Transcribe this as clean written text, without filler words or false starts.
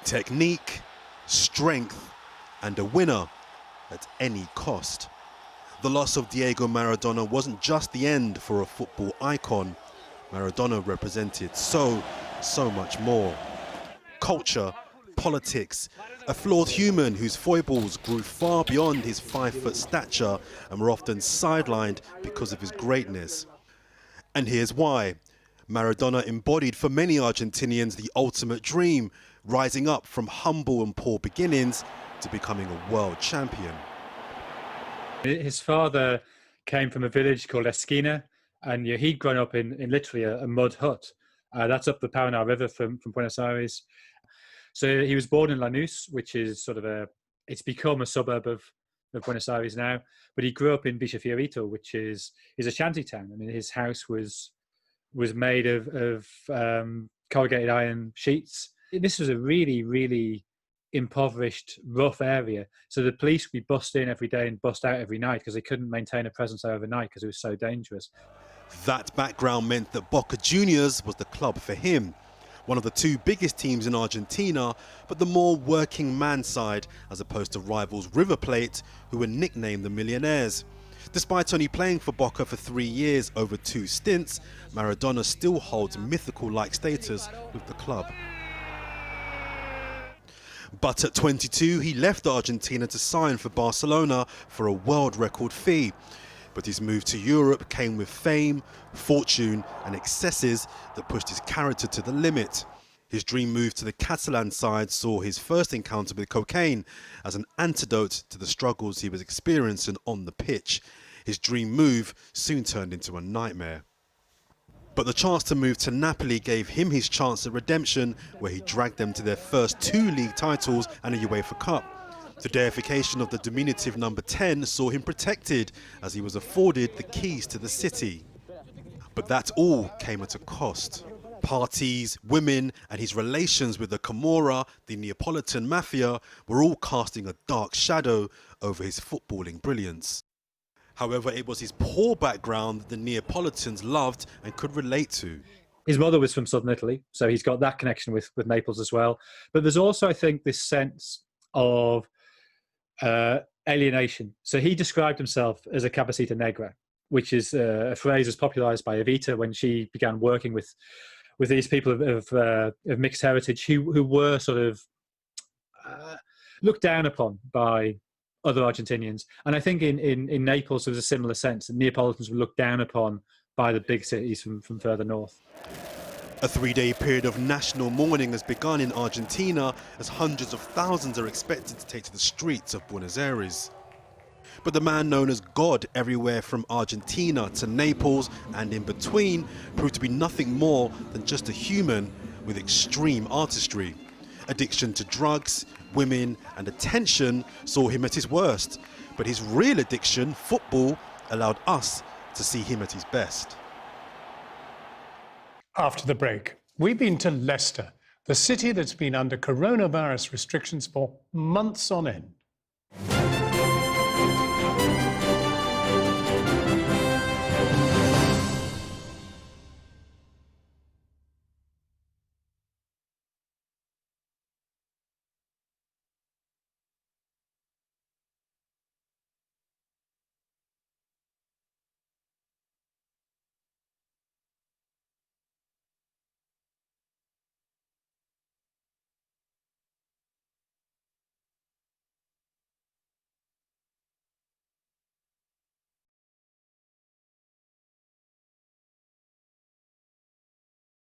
Technique, strength, and a winner at any cost. The loss of Diego Maradona wasn't just the end for a football icon. Maradona represented so much more. Culture, politics, a flawed human whose foibles grew far beyond his 5-foot stature and were often sidelined because of his greatness. And here's why. Maradona embodied for many Argentinians the ultimate dream, rising up from humble and poor beginnings to becoming a world champion. His father came from a village called Esquina, and he'd grown up in literally a mud hut. That's up the Paraná River from Buenos Aires. So he was born in Lanús, which is it's become a suburb of Buenos Aires now. But he grew up in Villa Fiorito, which is a shanty town. I mean, his house was made of corrugated iron sheets. This was a really, really impoverished, rough area. So the police would bust in every day and bust out every night because they couldn't maintain a presence there overnight because it was so dangerous. That background meant that Boca Juniors was the club for him. One of the two biggest teams in Argentina, but the more working man side, as opposed to rivals River Plate, who were nicknamed the Millionaires. Despite only playing for Boca for 3 years over 2 stints, Maradona still holds mythical-like status with the club. But at 22, he left Argentina to sign for Barcelona for a world record fee. But his move to Europe came with fame, fortune and excesses that pushed his character to the limit. His dream move to the Catalan side saw his first encounter with cocaine as an antidote to the struggles he was experiencing on the pitch. His dream move soon turned into a nightmare. But the chance to move to Napoli gave him his chance at redemption, where he dragged them to their first 2 league titles and a UEFA Cup. The deification of the diminutive number 10 saw him protected as he was afforded the keys to the city. But that all came at a cost. Parties, women and his relations with the Camorra, the Neapolitan mafia, were all casting a dark shadow over his footballing brilliance. However, it was his poor background that the Neapolitans loved and could relate to. His mother was from southern Italy, so he's got that connection with Naples as well. But there's also, I think, this sense of alienation. So he described himself as a cabecita negra, which is a phrase was popularized by Evita when she began working with these people of mixed heritage who were sort of looked down upon by other Argentinians. And I think in Naples there was a similar sense that Neapolitans were looked down upon by the big cities from further north. A 3-day period of national mourning has begun in Argentina as hundreds of thousands are expected to take to the streets of Buenos Aires. But the man known as God everywhere from Argentina to Naples and in between proved to be nothing more than just a human with extreme artistry. Addiction to drugs, women and attention saw him at his worst. But his real addiction, football, allowed us to see him at his best. After the break, we've been to Leicester, the city that's been under coronavirus restrictions for months on end.